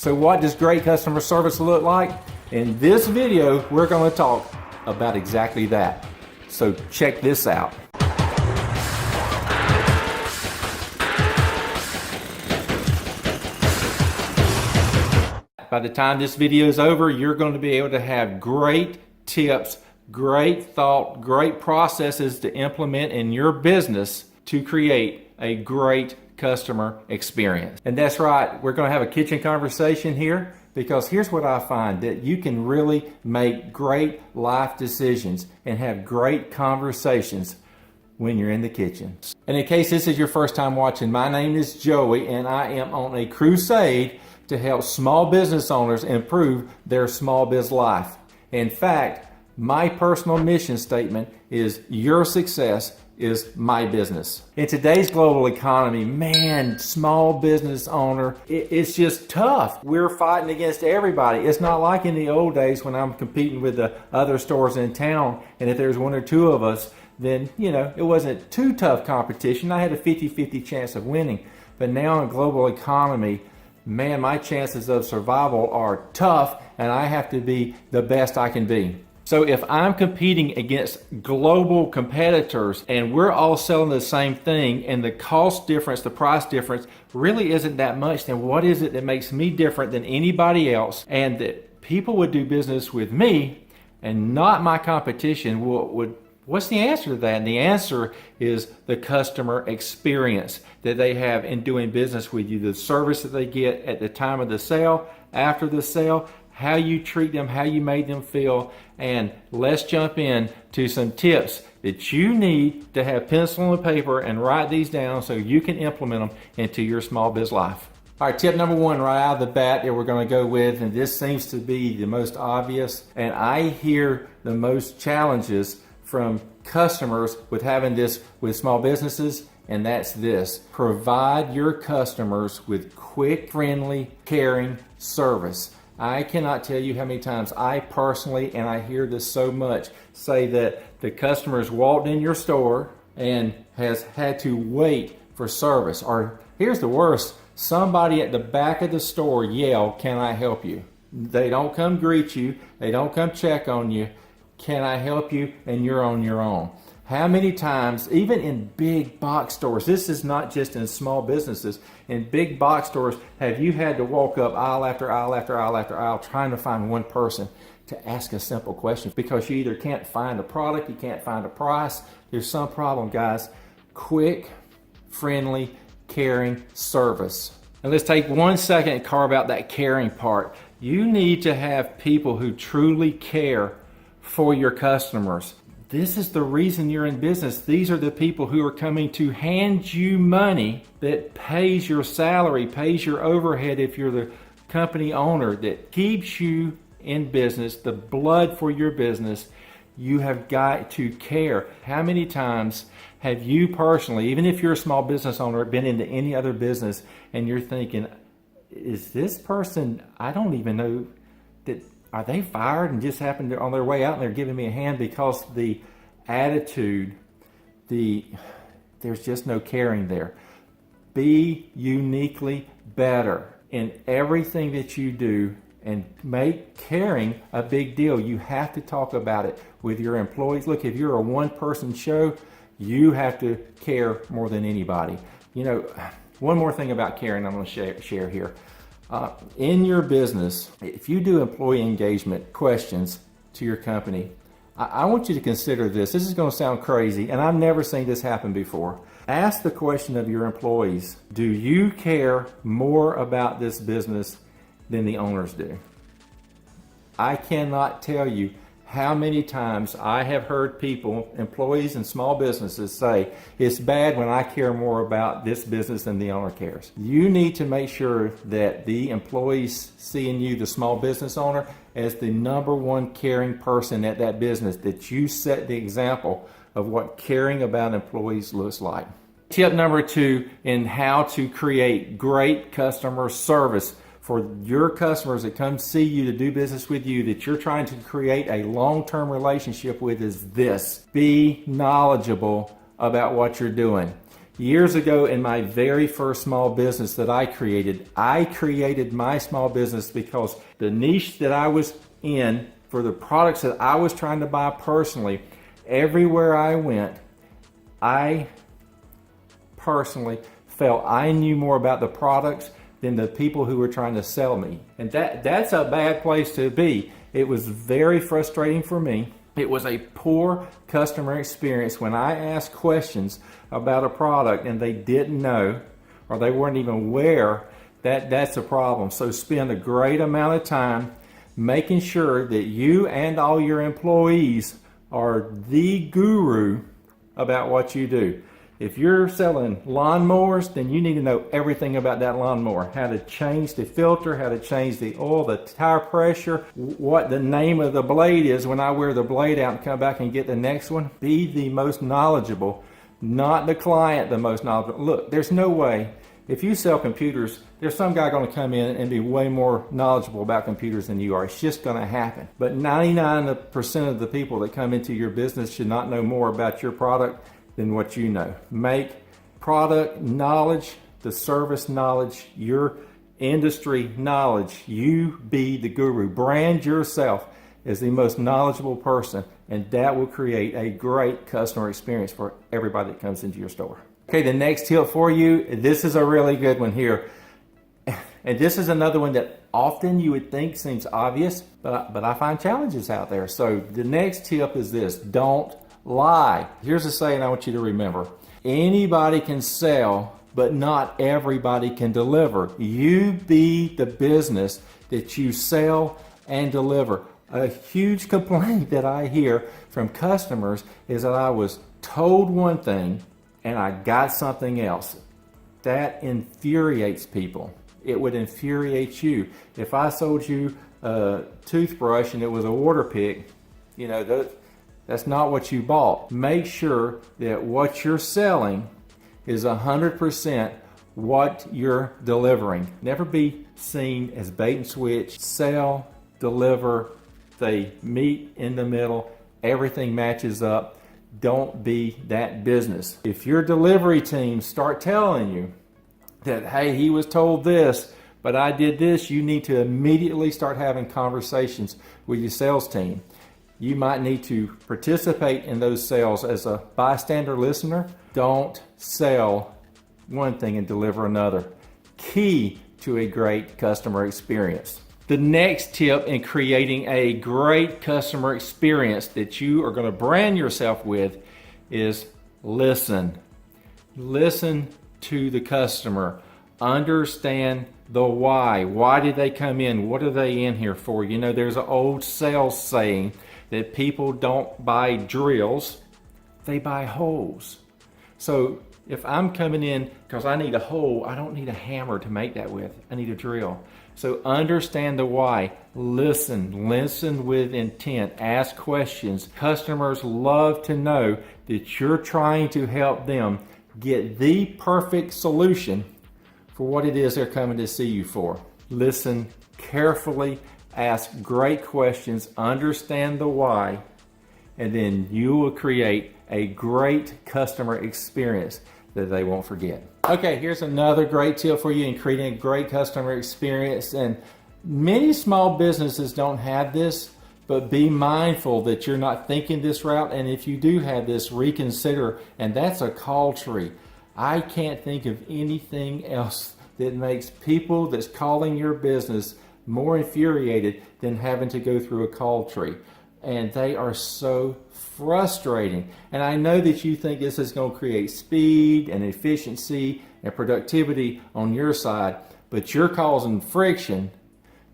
So what does great customer service look like? In this video, we're going to talk about exactly that. So check this out. By the time this video is over, you're going to be able to have great tips, great thought, great processes to implement in your business to create a great customer experience. And that's right, we're going to have a kitchen conversation here, because here's what I find, that you can really make great life decisions and have great conversations when you're in the kitchen. And in case this is your first time watching, my name is Joey, and I am on a crusade to help small business owners improve their small biz life. In fact, my personal mission statement is your success is my business. In today's global economy, man, small business owner, it's just tough. We're fighting against everybody. It's not like in the old days when I'm competing with the other stores in town, and if there's one or two of us, then, it wasn't too tough competition. I had a 50-50 chance of winning. But now in a global economy, man, my chances of survival are tough, and I have to be the best I can be. So if I'm competing against global competitors and we're all selling the same thing and the cost difference, the price difference really isn't that much, then what is it that makes me different than anybody else, and that people would do business with me and not my competition? What's the answer to that? And the answer is the customer experience that they have in doing business with you, the service that they get at the time of the sale, after the sale, how you treat them, how you made them feel. And let's jump in to some tips that you need to have pencil and paper and write these down so you can implement them into your small biz life. All right, tip number one right out of the bat that we're going to go with, and this seems to be the most obvious, and I hear the most challenges from customers with having this with small businesses, and that's this: provide your customers with quick, friendly, caring service. I cannot tell you how many times I personally, and I hear this so much, say that the customer's walked in your store and has had to wait for service. Or here's the worst, somebody at the back of the store yell, "Can I help you?" They don't come greet you, they don't come check on you. "Can I help you?" And you're on your own. How many times, even in big box stores, this is not just in small businesses, in big box stores, have you had to walk up aisle after aisle after aisle after aisle trying to find one person to ask a simple question because you either can't find a product, you can't find a price, there's some problem, guys. Quick, friendly, caring service. And let's take 1 second and carve out that caring part. You need to have people who truly care for your customers. This is the reason you're in business. These are the people who are coming to hand you money that pays your salary, pays your overhead if you're the company owner, that keeps you in business, the blood for your business. You have got to care. How many times have you personally, even if you're a small business owner, been into any other business and you're thinking, is this person, I don't even know, that are they fired and just happened on their way out and they're giving me a hand? Because the attitude, there's just no caring there. Be uniquely better in everything that you do and make caring a big deal. You have to talk about it with your employees. Look, if you're a one-person show, you have to care more than anybody. One more thing about caring I'm going to share here. In your business, if you do employee engagement questions to your company, I want you to consider this. This is going to sound crazy, and I've never seen this happen before. Ask the question of your employees, do you care more about this business than the owners do? I cannot tell you how many times I have heard people, employees in small businesses, say, it's bad when I care more about this business than the owner cares. You need to make sure that the employees see in you, the small business owner, as the number one caring person at that business, that you set the example of what caring about employees looks like. Tip number two in how to create great customer service for your customers that come see you to do business with you, that you're trying to create a long-term relationship with, is this: be knowledgeable about what you're doing. Years ago in my very first small business that I created my small business because the niche that I was in for the products that I was trying to buy personally, everywhere I went, I personally felt I knew more about the products than the people who were trying to sell me. And that's a bad place to be. It was very frustrating for me. It was a poor customer experience when I asked questions about a product and they didn't know or they weren't even aware that that's a problem. So spend a great amount of time making sure that you and all your employees are the guru about what you do. If you're selling lawnmowers, then you need to know everything about that lawnmower. How to change the filter, how to change the oil, the tire pressure, what the name of the blade is when I wear the blade out and come back and get the next one. Be the most knowledgeable, not the client the most knowledgeable. Look, there's no way. If you sell computers, there's some guy going to come in and be way more knowledgeable about computers than you are. It's just going to happen. But 99% of the people that come into your business should not know more about your product than what you know. Make product knowledge, the service knowledge, your industry knowledge. You be the guru. Brand yourself as the most knowledgeable person, and that will create a great customer experience for everybody that comes into your store. Okay, the next tip for you, this is a really good one here. And this is another one that often you would think seems obvious, but I find challenges out there. So the next tip is this: don't lie. Here's a saying I want you to remember. Anybody can sell, but not everybody can deliver. You be the business that you sell and deliver. A huge complaint that I hear from customers is that I was told one thing and I got something else. That infuriates people. It would infuriate you. If I sold you a toothbrush and it was a water pick, you know, that's not what you bought. Make sure that what you're selling is 100% what you're delivering. Never be seen as bait and switch. Sell, deliver, they meet in the middle, everything matches up. Don't be that business. If your delivery team start telling you that, hey, he was told this, but I did this, you need to immediately start having conversations with your sales team. You might need to participate in those sales as a bystander listener. Don't sell one thing and deliver another. Key to a great customer experience. The next tip in creating a great customer experience that you are going to brand yourself with is listen. Listen to the customer. Understand the why. Why did they come in? What are they in here for? You know, there's an old sales saying that people don't buy drills, they buy holes. So if I'm coming in because I need a hole, I don't need a hammer to make that with. I need a drill. So understand the why. Listen with intent. Ask questions. Customers love to know that you're trying to help them get the perfect solution for what it is they're coming to see you for. Listen carefully. Ask great questions, understand the why, and then you will create a great customer experience that they won't forget. Okay, here's another great tip for you in creating a great customer experience. And many small businesses don't have this, but be mindful that you're not thinking this route. And if you do have this, reconsider. And that's a call tree. I can't think of anything else that makes people that's calling your business more infuriated than having to go through a call tree. And they are so frustrating. And I know that you think this is going to create speed and efficiency and productivity on your side, but you're causing friction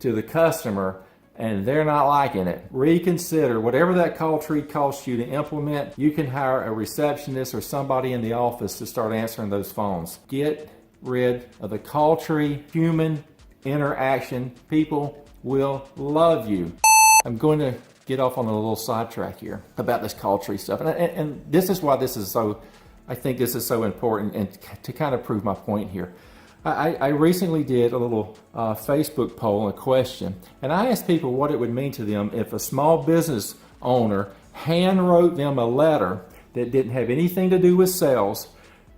to the customer and they're not liking it. Reconsider. Whatever that call tree costs you to implement, you can hire a receptionist or somebody in the office to start answering those phones. Get rid of the call tree. Human interaction. People will love you. I'm going to get off on a little sidetrack here about this call tree stuff. And this is why this is so, I think this is so important, and to kind of prove my point here. I recently did a little Facebook poll, a question, and I asked people what it would mean to them if a small business owner hand wrote them a letter that didn't have anything to do with sales,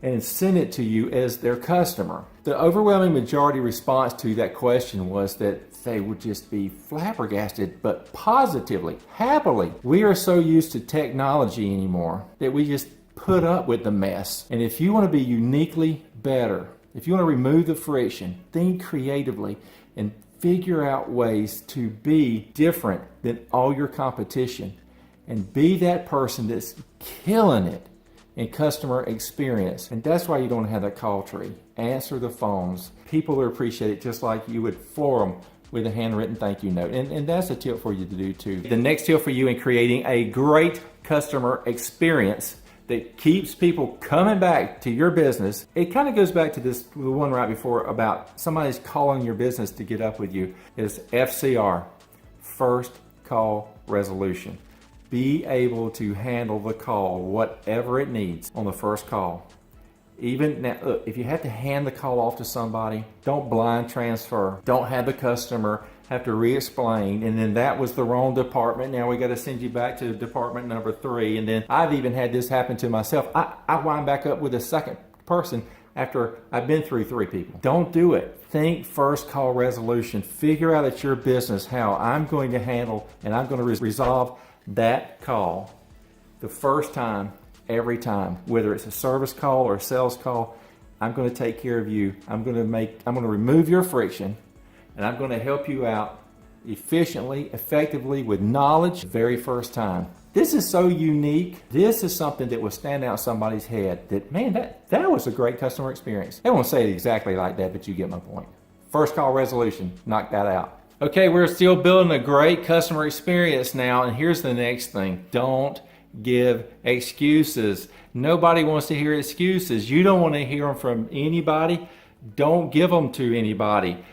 and send it to you as their customer. The overwhelming majority response to that question was that they would just be flabbergasted, but positively, happily. We are so used to technology anymore that we just put up with the mess. And if you want to be uniquely better, if you want to remove the friction, think creatively and figure out ways to be different than all your competition and be that person that's killing it in customer experience. And that's why you don't have that call tree. Answer the phones. People will appreciate it just like you would floor them with a handwritten thank you note. And that's a tip for you to do too. The next tip for you in creating a great customer experience that keeps people coming back to your business, it kind of goes back to the one right before about somebody's calling your business to get up with you, is FCR, first call resolution. Be able to handle the call, whatever it needs, on the first call. Even now, look, if you have to hand the call off to somebody, don't blind transfer. Don't have the customer have to re-explain, and then that was the wrong department. Now we got to send you back to department number 3. And then I've even had this happen to myself. I wind back up with a second person after I've been through 3 people. Don't do it. Think first call resolution. Figure out at your business how I'm going to handle and I'm going to resolve that call the first time, every time, whether it's a service call or a sales call. I'm going to take care of you. I'm going to remove your friction, and I'm going to help you out efficiently, effectively, with knowledge the very first time. This is so unique. This is something that will stand out in somebody's head that, man, that was a great customer experience. They won't say it exactly like that, but you get my point. First call resolution, knock that out. Okay, we're still building a great customer experience now, and here's the next thing. Don't give excuses. Nobody wants to hear excuses. You don't want to hear them from anybody. Don't give them to anybody.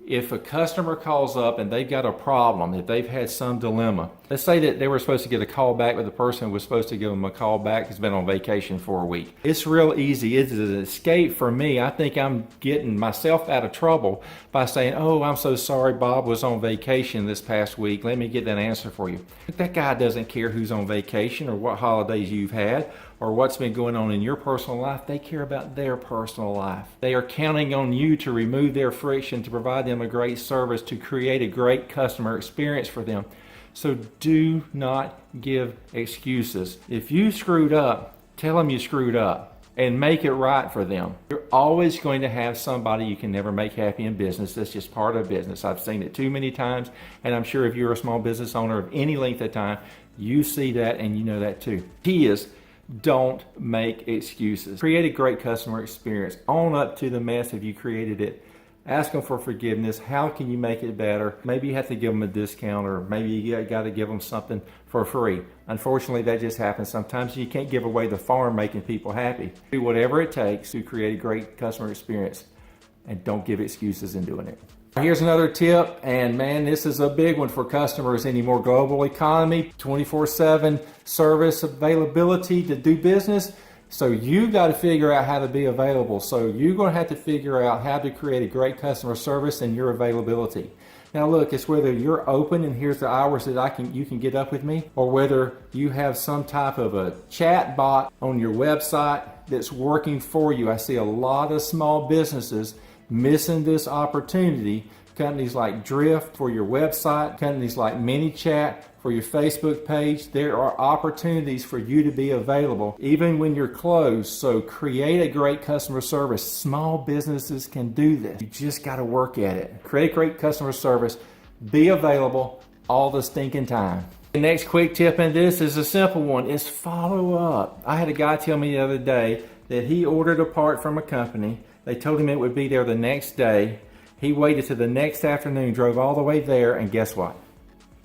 If a customer calls up and they've got a problem, if they've had some dilemma, let's say that they were supposed to get a call back, but the person was supposed to give them a call back has been on vacation for a week. It's real easy. It's an escape for me. I think I'm getting myself out of trouble by saying, oh, I'm so sorry, Bob was on vacation this past week. Let me get that answer for you. But that guy doesn't care who's on vacation or what holidays you've had or what's been going on in your personal life. They care about their personal life. They are counting on you to remove their friction, to provide them a great service, to create a great customer experience for them. So do not give excuses. If you screwed up, tell them you screwed up and make it right for them. You're always going to have somebody you can never make happy in business. That's just part of business. I've seen it too many times, and I'm sure if you're a small business owner of any length of time, you see that and you know that too. Key is, don't make excuses. Create a great customer experience. Own up to the mess if you created it. Ask them for forgiveness. How can you make it better? Maybe you have to give them a discount, or maybe you got to give them something for free. Unfortunately, that just happens. Sometimes you can't give away the farm making people happy. Do whatever it takes to create a great customer experience, and don't give excuses in doing it. Here's another tip, and man, this is a big one for customers anymore. Global economy, 24/7 service availability to do business. So you got to figure out how to be available. So you're going to have to figure out how to create a great customer service and your availability. Now look, it's whether you're open and here's the hours that you can get up with me, or whether you have some type of a chat bot on your website that's working for you. I see a lot of small businesses missing this opportunity. Companies like Drift for your website, companies like ManyChat for your Facebook page. There are opportunities for you to be available even when you're closed. So create a great customer service. Small businesses can do this. You just got to work at it. Create great customer service. Be available all the stinking time. The next quick tip in this is a simple one. It's follow up. I had a guy tell me the other day that he ordered a part from a company. They told him it would be there the next day. He waited till the next afternoon, drove all the way there, and guess what?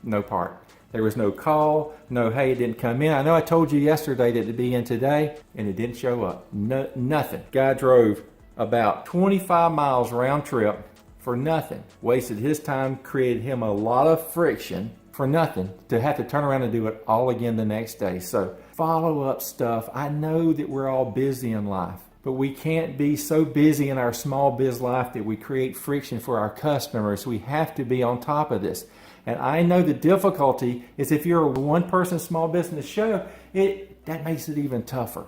No part. There was no call, no, hey, it didn't come in. I know I told you yesterday that it'd be in today, and it didn't show up. No, nothing. Guy drove about 25 miles round trip for nothing. Wasted his time, created him a lot of friction for nothing, to have to turn around and do it all again the next day. So follow up stuff. I know that we're all busy in life, but we can't be so busy in our small biz life that we create friction for our customers. We have to be on top of this. And I know the difficulty is if you're a one-person small business show, that makes it even tougher.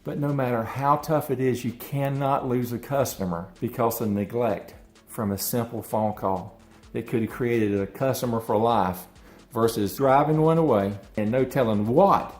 But no matter how tough it is, you cannot lose a customer because of neglect from a simple phone call that could have created a customer for life versus driving one away and no telling what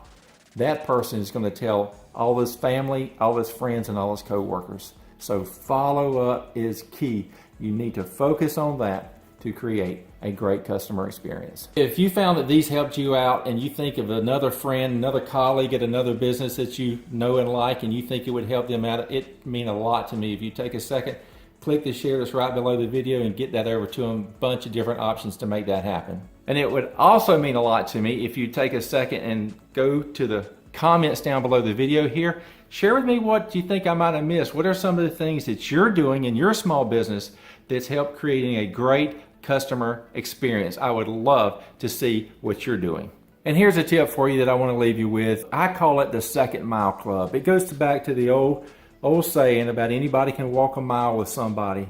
that person is going to tell all his family, all his friends, and all his co-workers. So follow up is key. You need to focus on that to create a great customer experience. If you found that these helped you out and you think of another friend, another colleague at another business that you know and like and you think it would help them out, it mean a lot to me. If you take a second, click the share that's right below the video and get that over to them. A bunch of different options to make that happen. And it would also mean a lot to me if you take a second and go to the comments down below the video here. Share with me what you think I might have missed. What are some of the things that you're doing in your small business that's helped creating a great customer experience? I would love to see what you're doing. And here's a tip for you that I want to leave you with. I call it the second mile club. It goes back to the old saying about anybody can walk a mile with somebody,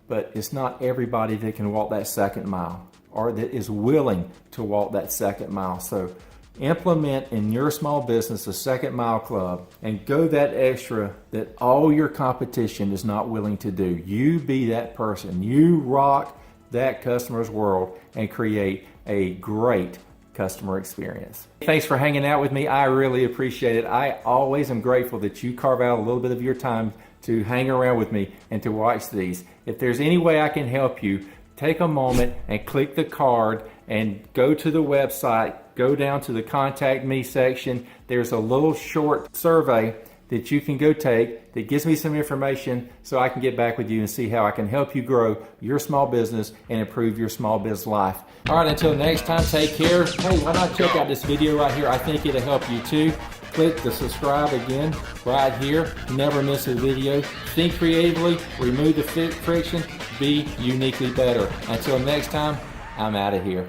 but it's not everybody that can walk that second mile or that is willing to walk that second mile. So implement in your small business a second mile club and go that extra that all your competition is not willing to do. You be that person. You rock that customer's world and create a great customer experience. Thanks for hanging out with me. I really appreciate it. I always am grateful that you carve out a little bit of your time to hang around with me and to watch these. If there's any way I can help you, take a moment and click the card and go to the website, go down to the contact me section. There's a little short survey that you can go take that gives me some information so I can get back with you and see how I can help you grow your small business and improve your small biz life. All right, until next time, take care. Hey, why not check out this video right here? I think it'll help you too. Click the subscribe again right here. Never miss a video. Think creatively, remove the friction, be uniquely better. Until next time, I'm out of here.